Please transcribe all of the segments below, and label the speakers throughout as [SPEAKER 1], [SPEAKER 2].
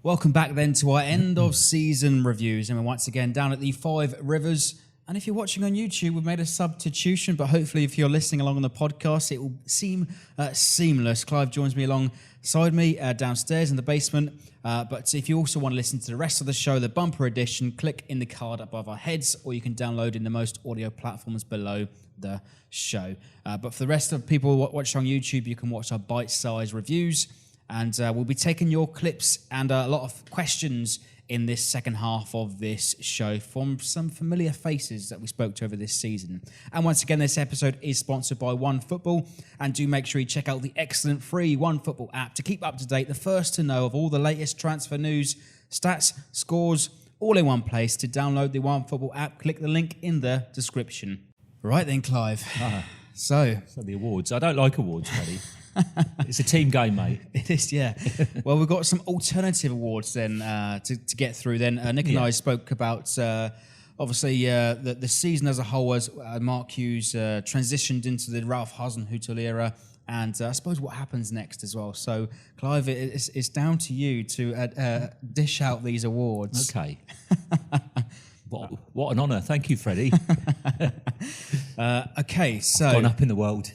[SPEAKER 1] Welcome back then to our end of season reviews, and we're once again down at the Five Rivers. And if you're watching on YouTube, we've made a substitution, but hopefully if you're listening along on the podcast, it will seem seamless. Clive joins me alongside me downstairs in the basement. But if you also want to listen to the rest of the show, the bumper edition, click in the card above our heads, or you can download in the most audio platforms below the show. But for the rest of people watching on YouTube, you can watch our bite-sized reviews. And we'll be taking your clips and a lot of questions in this second half of this show from some familiar faces that we spoke to over this season. And once again, this episode is sponsored by OneFootball. And do make sure you check out the excellent free OneFootball app to keep up to date, the first to know of all the latest transfer news, stats, scores, all in one place. To download the OneFootball app, click the link in the description. Right then, Clive. So
[SPEAKER 2] the awards. I don't like awards, Freddie. It's a team game, mate.
[SPEAKER 1] It is, yeah. Well, we've got some alternative awards then to get through. Then Nick and I spoke about obviously the season as a whole as Mark Hughes transitioned into the Ralph Hasenhüttl era, and I suppose what happens next as well. So, Clive, it's down to you to dish out these awards.
[SPEAKER 2] Okay. What an honour. Thank you, Freddie.
[SPEAKER 1] Okay, so
[SPEAKER 2] I've gone up in the world.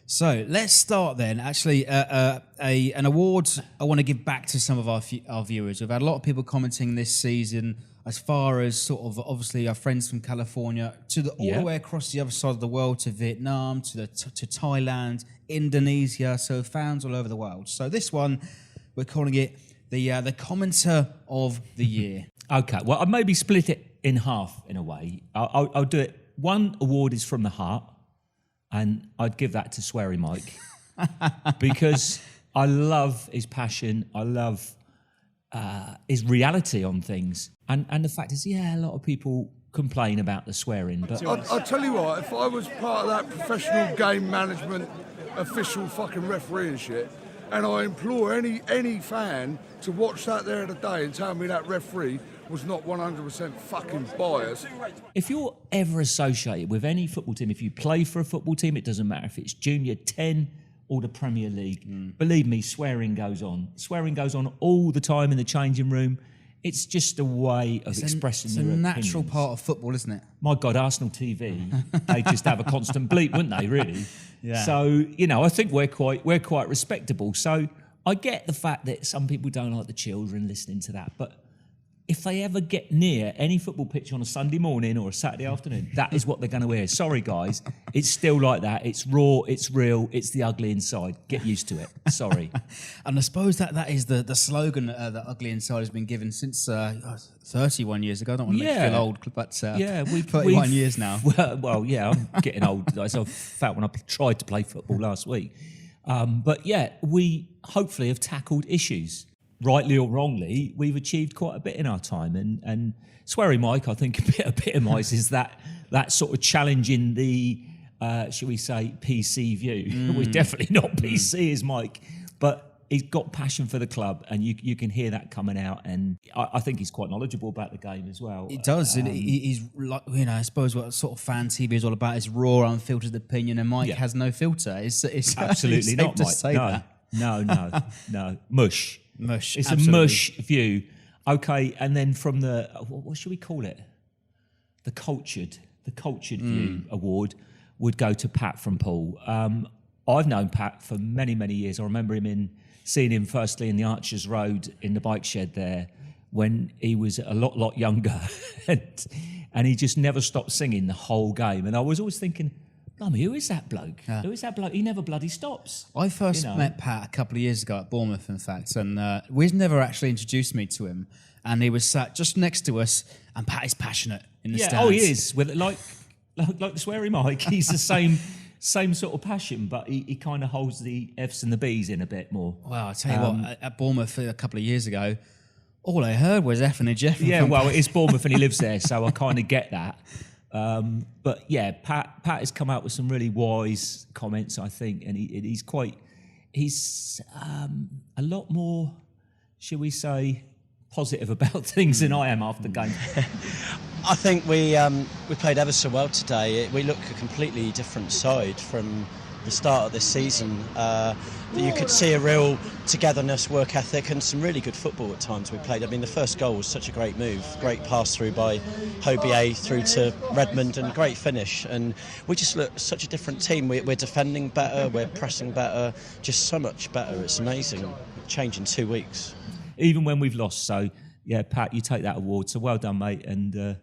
[SPEAKER 1] So let's start then. Actually, an award I want to give back to some of our viewers. We've had a lot of people commenting this season, as far as sort of obviously our friends from California to all the way across the other side of the world, to Vietnam, to Thailand, Indonesia. So fans all over the world. So this one, we're calling it the commenter of the year.
[SPEAKER 2] Okay. Well, I'd maybe split it in half in a way. I'll do it. One award is from the heart. And I'd give that to Sweary Mike because I love his passion. I love his reality on things. And the fact is, a lot of people complain about the swearing. But
[SPEAKER 3] I'll tell you what, if I was part of that professional game management, official fucking referee and shit, and I implore any fan to watch that there today and tell me that referee was not 100% fucking biased.
[SPEAKER 2] If you're ever associated with any football team, if you play for a football team, it doesn't matter if it's Junior 10 or the Premier League. Believe me, swearing goes on. Swearing goes on all the time in the changing room. It's just a way of expressing your opinions.
[SPEAKER 1] It's a natural part of football, isn't it?
[SPEAKER 2] My God, Arsenal TV, they just have a constant bleep, wouldn't they, really?
[SPEAKER 1] Yeah.
[SPEAKER 2] So, I think we're quite respectable. So I get the fact that some people don't like the children listening to that, but if they ever get near any football pitch on a Sunday morning or a Saturday afternoon, that is what they're going to hear. Sorry, guys. It's still like that. It's raw. It's real. It's the ugly inside. Get used to it. Sorry.
[SPEAKER 1] And I suppose that is the slogan that Ugly Inside has been given since 31 years ago. I don't want to make you feel old, but we've 31 years now.
[SPEAKER 2] Well, I'm getting old. I felt when I tried to play football last week. But we hopefully have tackled issues. Rightly or wrongly, we've achieved quite a bit in our time, and Sweary Mike, I think, a bit epitomises that sort of challenging the, shall we say, PC view. We're definitely not PC as Mike, but he's got passion for the club, and you can hear that coming out, and I think he's quite knowledgeable about the game as well.
[SPEAKER 1] He does, and he's like, I suppose what sort of fan TV is all about is raw, unfiltered opinion, and Mike has no filter. It's
[SPEAKER 2] absolutely
[SPEAKER 1] safe
[SPEAKER 2] not,
[SPEAKER 1] to
[SPEAKER 2] Mike.
[SPEAKER 1] say that.
[SPEAKER 2] No, mush. It's
[SPEAKER 1] absolutely.
[SPEAKER 2] a mush view. Okay, and then from the, what should we call it? The cultured view award would go to Pat from Poole. I've known Pat for many, many years. I remember seeing him firstly in the Archers Road in the bike shed there when he was a lot younger. and he just never stopped singing the whole game. And I was always thinking, Blimey, who is that bloke?
[SPEAKER 1] Yeah.
[SPEAKER 2] Who is that bloke? He never bloody stops.
[SPEAKER 1] I first met Pat a couple of years ago at Bournemouth, in fact, and Wiz never actually introduced me to him. And he was sat just next to us, and Pat is passionate in the stands.
[SPEAKER 2] Oh, he is. With like the Sweary Mike, he's the same sort of passion, but he kind of holds the F's and the B's in a bit more.
[SPEAKER 1] Well, I tell you what, at Bournemouth a couple of years ago, all I heard was F and a Jeff.
[SPEAKER 2] Yeah, well, it is Bournemouth and he lives there, so I kind of get that. But yeah, Pat has come out with some really wise comments, I think, and he's a lot more, shall we say, positive about things than I am after games.
[SPEAKER 4] I think we played ever so well today. We look a completely different side from the start of this season, that you could see a real togetherness, work ethic, and some really good football at times we played. I mean, the first goal was such a great move, great pass through by Hobier through to Redmond, and great finish. And we just look such a different team. We're defending better, we're pressing better, just so much better. It's amazing. Change in 2 weeks.
[SPEAKER 2] Even when we've lost. So, yeah, Pat, you take that award. So well done, mate. And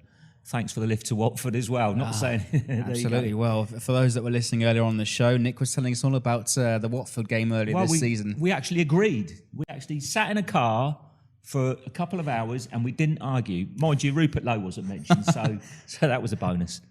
[SPEAKER 2] thanks for the lift to Watford as well. Not saying...
[SPEAKER 1] Absolutely. Well, for those that were listening earlier on the show, Nick was telling us all about the Watford game earlier this season.
[SPEAKER 2] We actually agreed. We actually sat in a car for a couple of hours and we didn't argue. Mind you, Rupert Lowe wasn't mentioned, so that was a bonus.